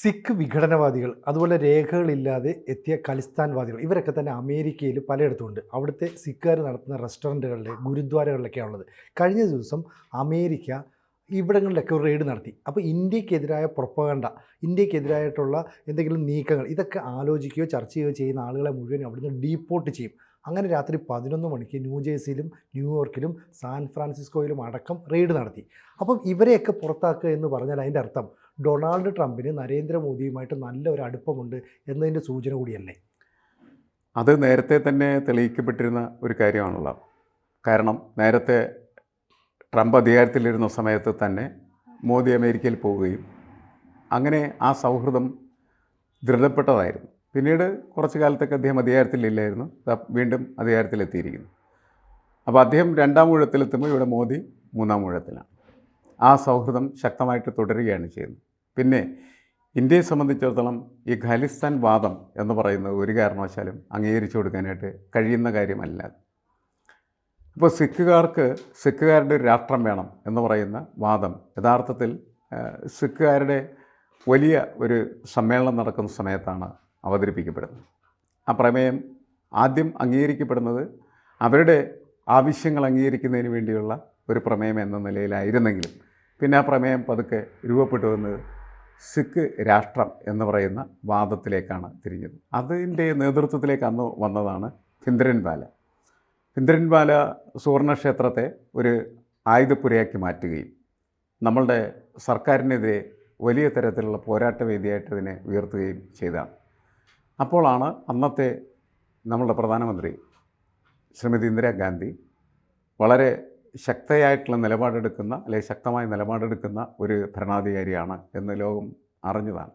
സിഖ് വിഘടനവാദികൾ അതുപോലെ രേഖകളില്ലാതെ എത്തിയ ഖലിസ്ഥാൻവാദികൾ ഇവരൊക്കെ തന്നെ അമേരിക്കയിൽ പലയിടത്തുമുണ്ട്. അവിടുത്തെ സിഖുകാർ നടത്തുന്ന റെസ്റ്റോറൻറ്റുകളിൽ ഗുരുദ്വാരകളിലൊക്കെയാണ് ഉള്ളത്. കഴിഞ്ഞ ദിവസം അമേരിക്ക ഇവിടങ്ങളിലൊക്കെ ഒരു റെയ്ഡ് നടത്തി. അപ്പോൾ ഇന്ത്യക്കെതിരായ പ്രൊപ്പഗണ്ട, ഇന്ത്യക്കെതിരായിട്ടുള്ള എന്തെങ്കിലും നീക്കങ്ങൾ ഇതൊക്കെ ആലോചിക്കുകയോ ചർച്ച ചെയ്യുകയോ ചെയ്യുന്ന ആളുകളെ മുഴുവൻ അവിടുന്ന് ഡീപ്പോർട്ട് ചെയ്യും. അങ്ങനെ രാത്രി 11 മണിക്ക് ന്യൂജേഴ്സിയിലും ന്യൂയോർക്കിലും സാൻ ഫ്രാൻസിസ്കോയിലും അടക്കം റെയ്ഡ് നടത്തി. അപ്പം ഇവരെയൊക്കെ പുറത്താക്കുക എന്ന് പറഞ്ഞാൽ അതിൻ്റെ അർത്ഥം ഡൊണാൾഡ് ട്രംപിന് നരേന്ദ്രമോദിയുമായിട്ട് നല്ല ഒരു അടുപ്പമുണ്ട് എന്നതിൻ്റെ സൂചന കൂടിയല്ലേ? അത് നേരത്തെ തന്നെ തെളിയിക്കപ്പെട്ടിരുന്ന ഒരു കാര്യമാണല്ലോ. കാരണം നേരത്തെ ട്രംപ് അധികാരത്തിലിരുന്ന സമയത്ത് തന്നെ മോദി അമേരിക്കയിൽ പോവുകയും അങ്ങനെ ആ സൗഹൃദം ദൃഢപ്പെട്ടതായിരുന്നു. പിന്നീട് കുറച്ച് കാലത്തൊക്കെ അദ്ദേഹം അധികാരത്തിലില്ലായിരുന്നു, വീണ്ടും അധികാരത്തിലെത്തിയിരിക്കുന്നു. അപ്പോൾ അദ്ദേഹം രണ്ടാം ഊഴത്തിലെത്തുമ്പോൾ ഇവിടെ മോദി മൂന്നാം ഊഴത്തിലാണ്. ആ സൗഹൃദം ശക്തമായിട്ട് തുടരുകയാണ് ചെയ്യുന്നത്. പിന്നെ ഇന്ത്യയെ സംബന്ധിച്ചിടത്തോളം ഈ ഖലിസ്ഥാൻ വാദം എന്ന് പറയുന്നത് ഒരു കാരണവശാലും അംഗീകരിച്ചു കൊടുക്കാനായിട്ട് കഴിയുന്ന കാര്യമല്ല. ഇപ്പോൾ സിഖുകാരുടെ ഒരു രാഷ്ട്രം വേണം എന്ന് പറയുന്ന വാദം യഥാർത്ഥത്തിൽ സിഖുകാരുടെ വലിയ ഒരു സമ്മേളനം നടക്കുന്ന സമയത്താണ് അവതരിപ്പിക്കപ്പെടുന്നത്. ആ പ്രമേയം ആദ്യം അംഗീകരിക്കപ്പെടുന്നത് അവരുടെ ആവശ്യങ്ങൾ അംഗീകരിക്കുന്നതിന് വേണ്ടിയുള്ള ഒരു പ്രമേയം എന്ന നിലയിലായിരുന്നെങ്കിലും പിന്നെ ആ പ്രമേയം പതുക്കെ രൂപപ്പെട്ടു വന്നത് സിഖ് രാഷ്ട്രം എന്ന് പറയുന്ന വാദത്തിലേക്കാണ് തിരിഞ്ഞത്. അതിൻ്റെ നേതൃത്വത്തിലേക്ക് അന്ന് വന്നതാണ് ഭിന്ദ്രൻവാല സുവർണക്ഷേത്രത്തെ ഒരു ആയുധപ്പുരയാക്കി മാറ്റുകയും നമ്മളുടെ സർക്കാരിനെതിരെ വലിയ തരത്തിലുള്ള പോരാട്ടവേദിയായിട്ട് അതിനെ ഉയർത്തുകയും ചെയ്തതാണ്. അപ്പോഴാണ് അന്നത്തെ നമ്മളുടെ പ്രധാനമന്ത്രി ശ്രീമതി ഇന്ദിരാഗാന്ധി വളരെ ശക്തമായ നിലപാടെടുക്കുന്ന ഒരു ഭരണാധികാരിയാണ് എന്ന് ലോകം അറിഞ്ഞതാണ്.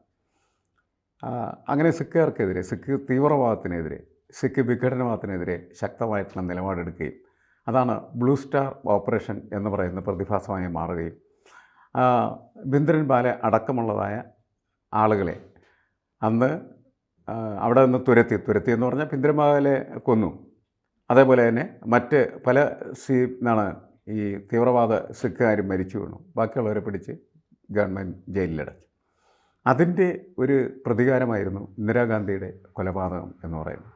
അങ്ങനെ സിഖുകാർക്കെതിരെ, സിഖ് തീവ്രവാദത്തിനെതിരെ, സിഖ് വിഘടനവാദത്തിനെതിരെ ശക്തമായിട്ടുള്ള നിലപാടെടുക്കുകയും അതാണ് ബ്ലൂ സ്റ്റാർ ഓപ്പറേഷൻ എന്ന് പറയുന്ന പ്രതിഭാസമായി മാറുകയും ഭിന്ദ്രൻവാല അടക്കമുള്ളതായ ആളുകളെ അന്ന് അവിടെ നിന്ന് തുരത്തി എന്ന് പറഞ്ഞാൽ ഭിന്ദ്രൻവാലയെ കൊന്നു. അതേപോലെ തന്നെ മറ്റ് പല ഈ തീവ്രവാദ സിഖുകാരും മരിച്ചു വീണു. ബാക്കിയുള്ളവരെ പിടിച്ച് ഗവൺമെൻറ് ജയിലിലടച്ചു. അതിൻ്റെ ഒരു പ്രതികാരമായിരുന്നു ഇന്ദിരാഗാന്ധിയുടെ കൊലപാതകം എന്ന് പറയുന്നത്.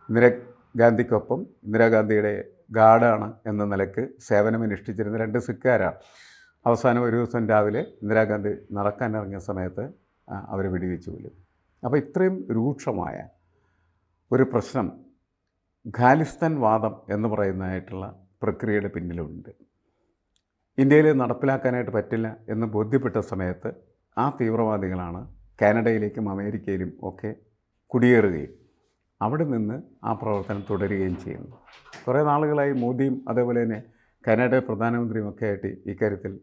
ഇന്ദിരാഗാന്ധിക്കൊപ്പം ഇന്ദിരാഗാന്ധിയുടെ ഗാർഡാണ് എന്ന നിലയ്ക്ക് സേവനമനുഷ്ഠിച്ചിരുന്ന 2 സിഖുകാരാണ് അവസാനം ഒരു ദിവസം രാവിലെ ഇന്ദിരാഗാന്ധി നടക്കാനിറങ്ങിയ സമയത്ത് അവർ വെടിവെച്ച് കൊല്ലും. അപ്പോൾ ഇത്രയും രൂക്ഷമായ ഒരു പ്രശ്നം ഖാലിസ്ഥാൻ വാദം എന്ന് പറയുന്നതായിട്ടുള്ള പ്രക്രിയയുടെ പിന്നിലുണ്ട്. ഇന്ത്യയിൽ നടപ്പിലാക്കാനായിട്ട് പറ്റില്ല എന്ന് ബോധ്യപ്പെട്ട സമയത്ത് ആ തീവ്രവാദികളാണ് കാനഡയിലേക്കും അമേരിക്കയിലും ഒക്കെ കുടിയേറുകയും അവിടെ നിന്ന് ആ പ്രവർത്തനം തുടരുകയും ചെയ്യുന്നു. കുറേ നാളുകളായി മോദിയും അതേപോലെ തന്നെ കാനഡ പ്രധാനമന്ത്രിയും ഒക്കെ ആയിട്ട് ഇക്കാര്യത്തിൽ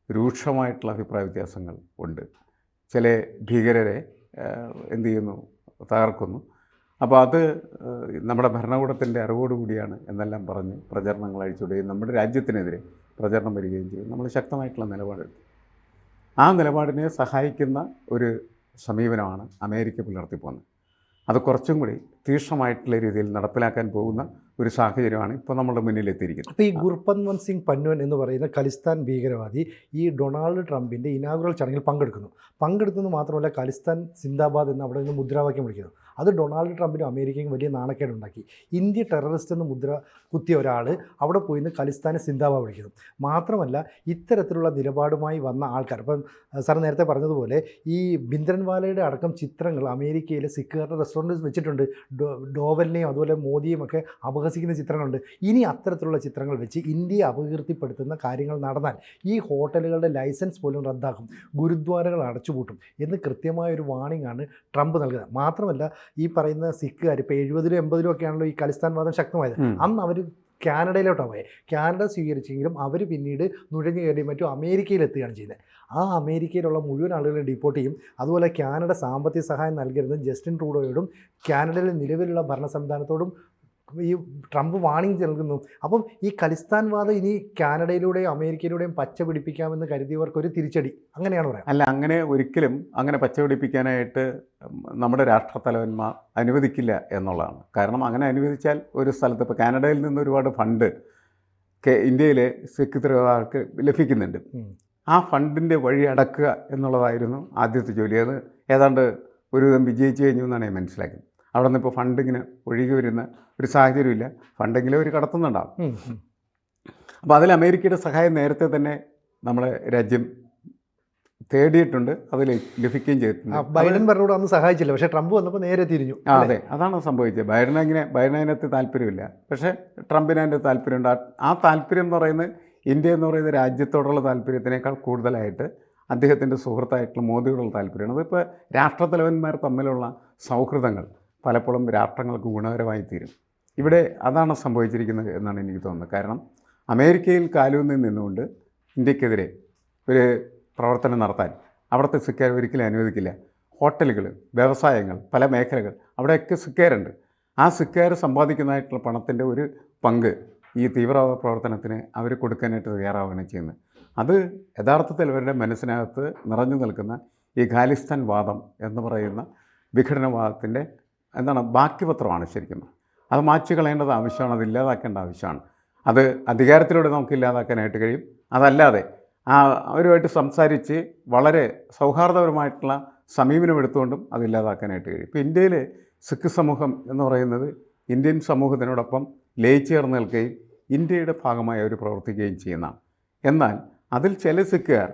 രൂക്ഷമായിട്ടുള്ള അഭിപ്രായ വ്യത്യാസങ്ങൾ ഉണ്ട്. ചില ഭീകരരെ എന്തു ചെയ്യുന്നു, തകർക്കുന്നു. അപ്പോൾ അത് നമ്മുടെ ഭരണകൂടത്തിൻ്റെ അറിവോടുകൂടിയാണ് എന്നെല്ലാം പറഞ്ഞ് പ്രചരണങ്ങൾ അഴിച്ചുവിടുകയും നമ്മുടെ രാജ്യത്തിനെതിരെ പ്രചരണം വരികയും ചെയ്യും. നമ്മൾ ശക്തമായിട്ടുള്ള നിലപാടെടുത്തു. ആ നിലപാടിനെ സഹായിക്കുന്ന ഒരു സമീപനമാണ് അമേരിക്ക പുലർത്തിപ്പോകുന്നത്. അത് കുറച്ചും കൂടി തീക്ഷ്ണമായിട്ടുള്ള രീതിയിൽ നടപ്പിലാക്കാൻ പോകുന്ന ഒരു സാഹചര്യമാണ് ഇപ്പോൾ നമ്മുടെ മുന്നിലെത്തിയിരിക്കുന്നത്. അപ്പോൾ ഈ ഗുർപത്വന്ത് സിംഗ് പൻവൻ എന്ന് പറയുന്ന ഖലിസ്ഥാൻ ഭീകരവാദി ഈ ഡൊണാൾഡ് ട്രംപിൻ്റെ ഇനാഗുറൽ ചടങ്ങിൽ പങ്കെടുത്തെന്ന് മാത്രമല്ല ഖലിസ്ഥാൻ സിന്ദാബാദ് എന്ന് അവിടെ നിന്ന് മുദ്രാവാക്യം വിളിക്കുന്നു. അത് ഡൊണാൾഡ് ട്രംപിനും അമേരിക്കയ്ക്കും വലിയ നാണക്കേടുണ്ടാക്കി. ഇന്ത്യ ടെററിസ്റ്റ് എന്ന് മുദ്ര കുത്തിയ ഒരാൾ അവിടെ പോയി നിന്ന് ഖലിസ്ഥാനെ സിന്ദാബാദ് വിളിക്കുന്നു. മാത്രമല്ല ഇത്തരത്തിലുള്ള നിലപാടുമായി വന്ന ആൾക്കാർ, ഇപ്പം സാർ നേരത്തെ പറഞ്ഞതുപോലെ ഈ ഭിന്ദ്രൻവാലയുടെ അടക്കം ചിത്രങ്ങൾ അമേരിക്കയിലെ സിഖുകാരുടെ റെസ്റ്റോറൻറ്റ് വെച്ചിട്ടുണ്ട്. ഡോവലിനെയും അതുപോലെ മോദിയും ഒക്കെ അപഹസിക്കുന്ന ചിത്രങ്ങളുണ്ട്. ഇനി അത്തരത്തിലുള്ള ചിത്രങ്ങൾ വെച്ച് ഇന്ത്യയെ അപകീർത്തിപ്പെടുത്തുന്ന കാര്യങ്ങൾ നടന്നാൽ ഈ ഹോട്ടലുകളുടെ ലൈസൻസ് പോലും റദ്ദാക്കും, ഗുരുദ്വാരകൾ അടച്ചുപൂട്ടും എന്ന് കൃത്യമായൊരു വാണിംഗ് ആണ് ട്രംപ് നൽകുന്നത്. മാത്രമല്ല ഈ പറയുന്ന സിഖുകാർ ഇപ്പോൾ 70-ലും 80-ലും ഒക്കെയാണല്ലോ ഈ ഖലിസ്ഥാൻ വാദം ശക്തമായത്. അന്ന് അവർ കാനഡയിലോട്ടാണ് പോയത്. കാനഡ സ്വീകരിച്ചെങ്കിലും അവർ പിന്നീട് നുഴഞ്ഞു കയറി മറ്റും അമേരിക്കയിലെത്തുകയാണ് ചെയ്യുന്നത്. ആ അമേരിക്കയിലുള്ള മുഴുവൻ ആളുകളെ ഡിപ്പോർട്ട് ചെയ്യും. അതുപോലെ കാനഡ സാമ്പത്തിക സഹായം നൽകരുത് ജസ്റ്റിൻ ട്രൂഡോയോടും കാനഡയിലെ നിലവിലുള്ള ഭരണ സംവിധാനത്തോടും ഈ ട്രംപ് വാണിംഗ് നൽകുന്നു. അപ്പം ഈ ഖലിസ്ഥാൻ വാദം ഇനി കാനഡയിലൂടെയും അമേരിക്കയിലൂടെയും പച്ച പിടിപ്പിക്കാമെന്ന് കരുതിയവർക്കൊരു തിരിച്ചടി, അങ്ങനെയാണ് പറയാം. അല്ല, അങ്ങനെ ഒരിക്കലും അങ്ങനെ പച്ച പിടിപ്പിക്കാനായിട്ട് നമ്മുടെ രാഷ്ട്രത്തലവന്മാർ അനുവദിക്കില്ല എന്നുള്ളതാണ്. കാരണം അങ്ങനെ അനുവദിച്ചാൽ ഒരു സ്ഥലത്ത് ഇപ്പോൾ കാനഡയിൽ നിന്ന് ഒരുപാട് ഫണ്ട് ഇന്ത്യയിലെ സിഖ് തീവ്രവാദികൾക്ക് ലഭിക്കുന്നുണ്ട്. ആ ഫണ്ടിൻ്റെ വഴി അടക്കുക എന്നുള്ളതായിരുന്നു ആദ്യത്തെ ജോലി. അത് ഏതാണ്ട് ഒരുവിധം വിജയിച്ചു കഴിഞ്ഞു എന്നാണ് ഞാൻ മനസ്സിലാക്കുന്നത്. അവിടെ നിന്ന് ഇപ്പോൾ ഫണ്ടിങ്ങനെ ഒഴുകി വരുന്ന ഒരു സാഹചര്യമില്ല. ഫണ്ടെങ്കിലും അവർ കടത്തുന്നുണ്ടാവും. അപ്പോൾ അതിൽ അമേരിക്കയുടെ സഹായം നേരത്തെ തന്നെ നമ്മളെ രാജ്യം തേടിയിട്ടുണ്ട്, അത് ലഭിക്കുകയും ചെയ്തിട്ടുണ്ട്. ബൈഡൻ ഭരണകൂടം അന്ന് സഹായിച്ചില്ല, പക്ഷേ ട്രംപ് വന്നപ്പോൾ നേരെ തിരിഞ്ഞു. അതെ, അതാണ് സംഭവിച്ചത്. ബൈഡൻ അതിനകത്ത് താല്പര്യമില്ല, പക്ഷേ ട്രംപിന് അതിൻ്റെ താല്പര്യമുണ്ട്. ആ താല്പര്യം എന്ന് പറയുന്നത് ഇന്ത്യ എന്ന് പറയുന്ന രാജ്യത്തോടുള്ള താല്പര്യത്തിനേക്കാൾ കൂടുതലായിട്ട് അദ്ദേഹത്തിൻ്റെ സുഹൃത്തായിട്ടുള്ള മോദിയോടുള്ള താല്പര്യമാണ്. അതിപ്പോൾ രാഷ്ട്രത്തലവന്മാർ തമ്മിലുള്ള സൗഹൃദങ്ങൾ പലപ്പോഴും രാഷ്ട്രങ്ങൾക്ക് ഗുണകരമായി തീരും. ഇവിടെ അതാണ് സംഭവിച്ചിരിക്കുന്നത് എന്നാണ് എനിക്ക് തോന്നുന്നത്. കാരണം അമേരിക്കയിൽ കാലൂന്നി നിന്നുകൊണ്ട് ഇന്ത്യക്കെതിരെ ഒരു പ്രവർത്തനം നടത്താൻ അവിടുത്തെ സിക്കാർ ഒരിക്കലും അനുവദിക്കില്ല. ഹോട്ടലുകൾ, വ്യവസായങ്ങൾ, പല മേഖലകൾ, അവിടെയൊക്കെ സിക്കാരുണ്ട്. ആ സിക്കാർ സമ്പാദിക്കുന്നതായിട്ടുള്ള പണത്തിൻ്റെ ഒരു പങ്ക് ഈ തീവ്രവാദ പ്രവർത്തനത്തിന് അവർ കൊടുക്കാനായിട്ട് തയ്യാറാവുകയാണ് ചെയ്യുന്നത്. അത് യഥാർത്ഥത്തിൽ അവരുടെ മനസ്സിനകത്ത് നിറഞ്ഞു നിൽക്കുന്ന ഈ ഖാലിസ്ഥാൻ വാദം എന്ന് പറയുന്ന വിഘടനവാദത്തിൻ്റെ ബാക്കിപത്രമാണ് ശരിക്കും. അത് മാറ്റി കളയേണ്ടത് ആവശ്യമാണ്, അത് ഇല്ലാതാക്കേണ്ട ആവശ്യമാണ്. അത് അധികാരത്തിലൂടെ നമുക്ക് ഇല്ലാതാക്കാനായിട്ട് കഴിയും. അതല്ലാതെ അവരുമായിട്ട് സംസാരിച്ച് വളരെ സൗഹാർദ്ദപരമായിട്ടുള്ള സമീപനം എടുത്തുകൊണ്ടും അത് ഇല്ലാതാക്കാനായിട്ട് കഴിയും. ഇപ്പോൾ ഇന്ത്യയിൽ സിഖ് സമൂഹം എന്ന് പറയുന്നത് ഇന്ത്യൻ സമൂഹത്തിനോടൊപ്പം ലയിച്ചേർന്ന് നിൽക്കുകയും ഇന്ത്യയുടെ ഭാഗമായി അവർ പ്രവർത്തിക്കുകയും ചെയ്യുന്നതാണ്. എന്നാൽ അതിൽ ചില സിഖുകാർ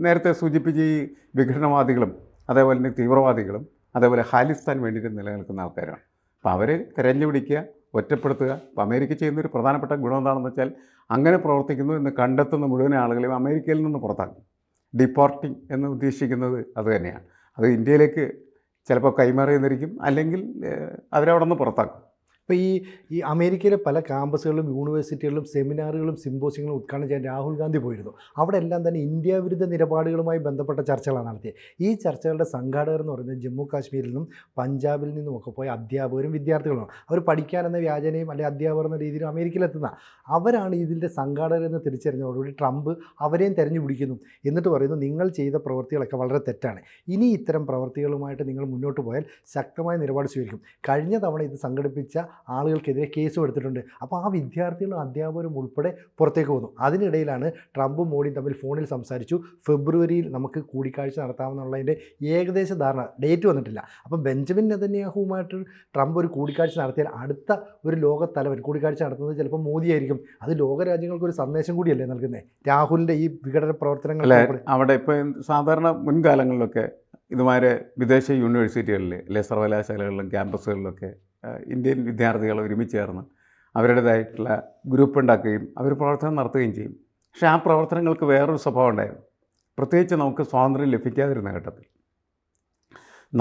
നേരത്തെ സൂചിപ്പിച്ച ഈ വിഘടനവാദികളും അതേപോലെ തന്നെ തീവ്രവാദികളും അതേപോലെ ഖാലിസ്ഥാൻ വേണ്ടിയിട്ട് നിലനിൽക്കുന്ന ആൾക്കാരാണ്. അപ്പോൾ അവർ തിരഞ്ഞുപിടിക്കുക, ഒറ്റപ്പെടുത്തുക. അപ്പോൾ അമേരിക്ക ചെയ്യുന്നൊരു പ്രധാനപ്പെട്ട ഗുണം എന്താണെന്ന് വെച്ചാൽ അങ്ങനെ പ്രവർത്തിക്കുന്നു എന്ന് കണ്ടെത്തുന്ന മുഴുവൻ ആളുകളെയും അമേരിക്കയിൽ നിന്ന് പുറത്താക്കും. ഡിപ്പോർട്ടിങ് എന്ന് ഉദ്ദേശിക്കുന്നത് അത് തന്നെയാണ്. അത് ഇന്ത്യയിലേക്ക് ചിലപ്പോൾ കൈമാറിയെന്നിരിക്കും, അല്ലെങ്കിൽ അവരവിടെ നിന്ന് പുറത്താക്കും. ഇപ്പോൾ ഈ അമേരിക്കയിലെ പല ക്യാമ്പസുകളിലും യൂണിവേഴ്സിറ്റികളിലും സെമിനാറുകളും സിമ്പോസിയങ്ങളും ഉദ്ഘാടനം ചെയ്യാൻ രാഹുൽ ഗാന്ധി പോയിരുന്നു. അവിടെ എല്ലാം തന്നെ ഇന്ത്യ വിരുദ്ധ നിലപാടുകളുമായി ബന്ധപ്പെട്ട ചർച്ചകളാണ് നടത്തിയത്. ഈ ചർച്ചകളുടെ സംഘാടകർ എന്ന് പറയുന്നത് ജമ്മു കാശ്മീരിൽ നിന്നും പഞ്ചാബിൽ നിന്നുമൊക്കെ പോയ അധ്യാപകരും വിദ്യാർത്ഥികളുമാണ്. അവർ പഠിക്കാനെന്ന വ്യാജനയും അല്ലെങ്കിൽ അധ്യാപകർ എന്ന രീതിയിൽ അമേരിക്കയിലെത്തുന്ന അവരാണ് ഇതിൻ്റെ സംഘാടകരെന്ന് തിരിച്ചറിഞ്ഞതോടുകൂടി ട്രംപ് അവരെയും തെരഞ്ഞു പിടിക്കുന്നു. എന്നിട്ട് പറയുന്നു, നിങ്ങൾ ചെയ്ത പ്രവൃത്തികളൊക്കെ വളരെ തെറ്റാണ്, ഇനി ഇത്തരം പ്രവൃത്തികളുമായിട്ട് നിങ്ങൾ മുന്നോട്ട് പോയാൽ ശക്തമായ നിലപാട് സ്വീകരിക്കും. കഴിഞ്ഞ തവണ ഇത് സംഘടിപ്പിച്ച ആളുകൾക്കെതിരെ കേസും എടുത്തിട്ടുണ്ട്. അപ്പോൾ ആ വിദ്യാർത്ഥികളും അധ്യാപകരും ഉൾപ്പെടെ പുറത്തേക്ക് വന്നു. അതിനിടയിലാണ് ട്രംപും മോഡിയും തമ്മിൽ ഫോണിൽ സംസാരിച്ചു. ഫെബ്രുവരിയിൽ നമുക്ക് കൂടിക്കാഴ്ച നടത്താമെന്നുള്ളതിൻ്റെ ഏകദേശ ധാരണ, ഡേറ്റ് വന്നിട്ടില്ല. അപ്പോൾ ബെഞ്ചമിൻ നെതന്യാഹുവുമായിട്ട് ട്രംപ് ഒരു കൂടിക്കാഴ്ച നടത്തിയാൽ അടുത്ത ഒരു ലോകത്തലവൻ കൂടിക്കാഴ്ച നടത്തുന്നത് ചിലപ്പോൾ മോദിയായിരിക്കും. അത് ലോകരാജ്യങ്ങൾക്ക് ഒരു സന്ദേശം കൂടിയല്ലേ നൽകുന്നത്, രാഹുലിൻ്റെ ഈ വിഘടന പ്രവർത്തനങ്ങൾ. അവിടെ ഇപ്പോൾ സാധാരണ മുൻകാലങ്ങളിലൊക്കെ ഇതുമാരെ വിദേശ യൂണിവേഴ്സിറ്റികളിൽ അല്ലെ സർവകലാശാലകളിലും ക്യാമ്പസുകളിലൊക്കെ ഇന്ത്യൻ വിദ്യാർത്ഥികൾ ഒരുമിച്ച് ചേർന്ന് അവരുടേതായിട്ടുള്ള ഗ്രൂപ്പ് ഉണ്ടാക്കുകയും അവർ പ്രവർത്തനം നടത്തുകയും ചെയ്യും. പക്ഷേ ആ പ്രവർത്തനങ്ങൾക്ക് വേറൊരു സ്വഭാവം ഉണ്ടായിരുന്നു. പ്രത്യേകിച്ച് നമുക്ക് സ്വാതന്ത്ര്യം ലഭിക്കാതിരുന്ന ഘട്ടത്തിൽ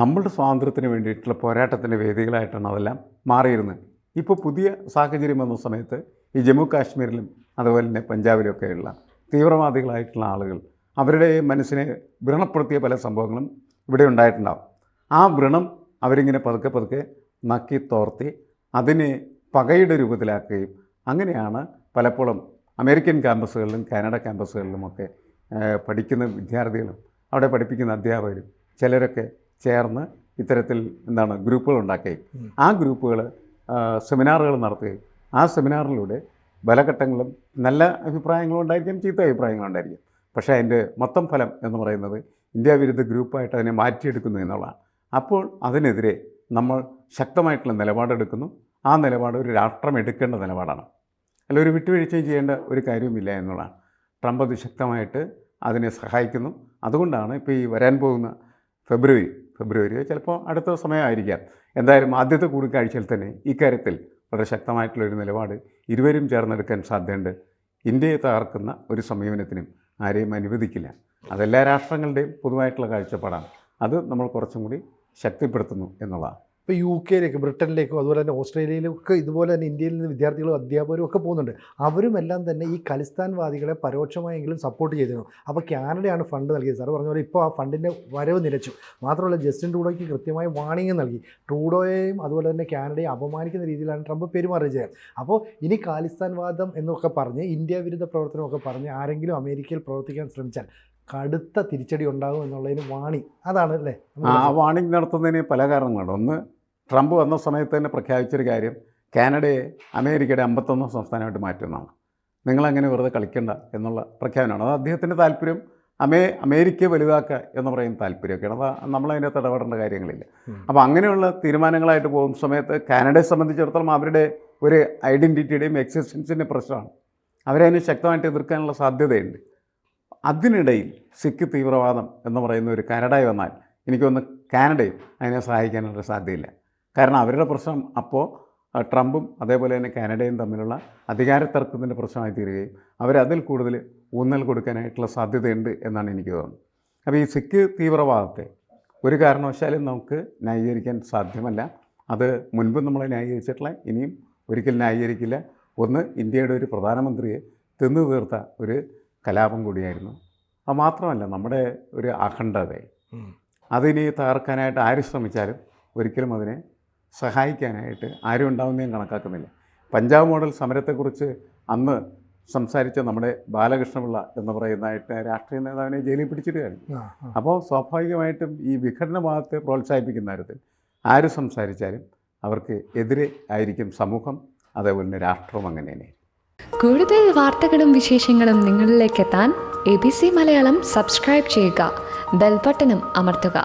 നമ്മളുടെ സ്വാതന്ത്ര്യത്തിന് വേണ്ടിയിട്ടുള്ള പോരാട്ടത്തിൻ്റെ വേദികളായിട്ടാണ് അതെല്ലാം മാറിയിരുന്നത്. ഇപ്പോൾ പുതിയ സാഹചര്യം വന്ന സമയത്ത് ഈ ജമ്മു കാശ്മീരിലും അതുപോലെ തന്നെ പഞ്ചാബിലൊക്കെയുള്ള തീവ്രവാദികളായിട്ടുള്ള ആളുകൾ അവരുടെ മനസ്സിനെ വ്രണപ്പെടുത്തിയ പല സംഭവങ്ങളും ഇവിടെ ഉണ്ടായിട്ടുണ്ടാകും. ആ വ്രണം അവരിങ്ങനെ പതുക്കെ നക്കി തോർത്തി അതിനെ പകയുടെ രൂപത്തിലാക്കുകയും അങ്ങനെയാണ് പലപ്പോഴും അമേരിക്കൻ ക്യാമ്പസുകളിലും കാനഡ ക്യാമ്പസുകളിലുമൊക്കെ പഠിക്കുന്ന വിദ്യാർത്ഥികളും അവിടെ പഠിപ്പിക്കുന്ന അധ്യാപകരും ചിലരൊക്കെ ചേർന്ന് ഇത്തരത്തിൽ ഗ്രൂപ്പുകൾ ഉണ്ടാക്കുകയും ആ ഗ്രൂപ്പുകൾ സെമിനാറുകൾ നടത്തുകയും ആ സെമിനാറിലൂടെ പല ഘട്ടങ്ങളും നല്ല അഭിപ്രായങ്ങളും ഉണ്ടായിരിക്കും, ചീത്ത അഭിപ്രായങ്ങളും ഉണ്ടായിരിക്കും. പക്ഷേ അതിൻ്റെ മൊത്തം ഫലം എന്ന് പറയുന്നത് ഇന്ത്യ വിരുദ്ധ ഗ്രൂപ്പായിട്ട് അതിനെ മാറ്റിയെടുക്കുന്നു എന്നുള്ളതാണ്. അപ്പോൾ അതിനെതിരെ നമ്മൾ ശക്തമായിട്ടുള്ള നിലപാടെടുക്കുന്നു. ആ നിലപാട് ഒരു രാഷ്ട്രം എടുക്കേണ്ട നിലപാടാണ്, അല്ല ഒരു വിട്ടുവീഴ്ചയും ചെയ്യേണ്ട ഒരു കാര്യവുമില്ല എന്നുള്ളതാണ്. ട്രംപ് അതിശക്തമായിട്ട് അതിനെ സഹായിക്കുന്നു. അതുകൊണ്ടാണ് ഇപ്പോൾ ഈ വരാൻ പോകുന്ന ഫെബ്രുവരി ചിലപ്പോൾ അടുത്ത സമയമായിരിക്കാം, എന്തായാലും ആദ്യത്തെ കൂടിക്കാഴ്ചയിൽ തന്നെ ഇക്കാര്യത്തിൽ വളരെ ശക്തമായിട്ടുള്ളൊരു നിലപാട് ഇരുവരും ചേർന്നെടുക്കാൻ സാധ്യതയുണ്ട്. ഇന്ത്യയെ തകർക്കുന്ന ഒരു സമീപനത്തിനും ആരെയും അനുവദിക്കില്ല. അതെല്ലാ രാഷ്ട്രങ്ങളുടെയും പൊതുവായിട്ടുള്ള കാഴ്ചപ്പാടാണ്. അത് നമ്മൾ കുറച്ചും കൂടി ശക്തിപ്പെടുത്തുന്നു എന്നുള്ളതാണ്. ഇപ്പോൾ യു കെയിലേക്ക്, ബ്രിട്ടനിലേക്കും അതുപോലെ തന്നെ ഓസ്ട്രേലിയയിലൊക്കെ ഇതുപോലെ തന്നെ ഇന്ത്യയിൽ നിന്ന് വിദ്യാർത്ഥികളും അധ്യാപകരും ഒക്കെ പോകുന്നുണ്ട്. അവരുമെല്ലാം തന്നെ ഈ ഖലിസ്ഥാൻവാദികളെ പരോക്ഷമായെങ്കിലും സപ്പോർട്ട് ചെയ്തിരുന്നു. അപ്പോൾ കാനഡയാണ് ഫണ്ട് നൽകിയത്. സാർ പറഞ്ഞ പോലെ ഇപ്പോൾ ആ ഫണ്ടിൻ്റെ വരവ് നിലച്ചു. മാത്രമല്ല ജസ്റ്റിൻ ട്രൂഡോയ്ക്ക് കൃത്യമായ വാണിംഗ് നൽകി. ട്രൂഡോയെയും അതുപോലെ തന്നെ കാനഡയെ അപമാനിക്കുന്ന രീതിയിലാണ് ട്രംപ് പെരുമാറിയത്. അപ്പോൾ ഇനി ഖാലിസ്ഥാൻവാദം എന്നൊക്കെ പറഞ്ഞ് ഇന്ത്യ വിരുദ്ധ പ്രവർത്തനമൊക്കെ പറഞ്ഞ് ആരെങ്കിലും അമേരിക്കയിൽ പ്രവർത്തിക്കാൻ ശ്രമിച്ചാൽ കടുത്ത തിരിച്ചടി ഉണ്ടാകും എന്നുള്ളതിന് വാണിംഗ് അതാണ് അല്ലേ. ആ വാണിംഗ് നടത്തുന്നതിന് പല കാരണങ്ങളുണ്ട്. ഒന്ന്, ട്രംപ് വന്ന സമയത്ത് തന്നെ പ്രഖ്യാപിച്ചൊരു കാര്യം കാനഡയെ അമേരിക്കയുടെ 51 സംസ്ഥാനമായിട്ട് മാറ്റുന്നതാണ്. നിങ്ങളങ്ങനെ വെറുതെ കളിക്കേണ്ട എന്നുള്ള പ്രഖ്യാപനമാണ്. അത് അദ്ദേഹത്തിൻ്റെ താല്പര്യം അമേരിക്കയെ വലുതാക്കുക എന്ന് പറയുന്ന താല്പര്യമൊക്കെയാണ്. അപ്പോൾ നമ്മളതിനകത്ത് ഇടപെടേണ്ട കാര്യങ്ങളില്ല. അപ്പോൾ അങ്ങനെയുള്ള തീരുമാനങ്ങളായിട്ട് പോകുന്ന സമയത്ത് കാനഡയെ സംബന്ധിച്ചിടത്തോളം അവരുടെ ഒരു ഐഡൻറ്റിറ്റിയുടെയും എക്സിസ്റ്റൻസിൻ്റെ പ്രശ്നമാണ്. അവരതിനെ ശക്തമായിട്ട് എതിർക്കാനുള്ള സാധ്യതയുണ്ട്. അതിനിടയിൽ സിഖ് തീവ്രവാദം എന്ന് പറയുന്ന ഒരു കാനഡയിൽ വന്നാൽ എനിക്കൊന്ന് കാനഡയും അതിനെ സഹായിക്കാനുള്ള സാധ്യതയില്ല. കാരണം അവരുടെ പ്രശ്നം അപ്പോൾ ട്രംപും അതേപോലെ തന്നെ കാനഡയും തമ്മിലുള്ള അധികാര തർക്കത്തിൻ്റെ പ്രശ്നമായി തീരുകയും അവരതിൽ കൂടുതൽ ഊന്നൽ കൊടുക്കാനായിട്ടുള്ള സാധ്യതയുണ്ട് എന്നാണ് എനിക്ക് തോന്നുന്നത്. അപ്പോൾ ഈ സിഖ് തീവ്രവാദത്തെ ഒരു കാരണവശാലും നമുക്ക് ന്യായീകരിക്കാൻ സാധ്യമല്ല. അത് മുൻപ് നമ്മൾ ന്യായീകരിച്ചിട്ടുള്ള ഇനിയും ഒരിക്കലും ന്യായീകരിക്കില്ല. ഒന്ന്, ഇന്ത്യയുടെ ഒരു പ്രധാനമന്ത്രിയെ തിന്നു തീർത്ത ഒരു കലാപം കൂടിയായിരുന്നു. അത് മാത്രമല്ല, നമ്മുടെ ഒരു അഖണ്ഡതയെ അതിനി തകർക്കാനായിട്ട് ആര് ശ്രമിച്ചാലും ഒരിക്കലും അതിനെ സഹായിക്കാനായിട്ട് ആരും ഉണ്ടാവുമെന്ന് ഞാൻ കണക്കാക്കുന്നില്ല. പഞ്ചാബ് മോഡൽ സമരത്തെക്കുറിച്ച് അന്ന് സംസാരിച്ച നമ്മുടെ ബാലകൃഷ്ണപിള്ള എന്ന് പറയുന്നതായിട്ട് രാഷ്ട്രീയ നേതാവിനെ ജയിലിൽ പിടിച്ചിടുകയാണ്. അപ്പോൾ സ്വാഭാവികമായിട്ടും ഈ വിഘടനവാദത്തെ പ്രോത്സാഹിപ്പിക്കുന്ന തരത്തിൽ ആര് സംസാരിച്ചാലും അവർക്ക് എതിരെ ആയിരിക്കും സമൂഹം, അതേപോലെ തന്നെ രാഷ്ട്രവും അങ്ങനെ തന്നെ. കൂടുതൽ വാർത്തകളും വിശേഷങ്ങളും നിങ്ങളിലേക്ക് എത്താൻ ABC മലയാളം സബ്സ്ക്രൈബ് ചെയ്യുക, ബെൽ ബട്ടണും അമർത്തുക.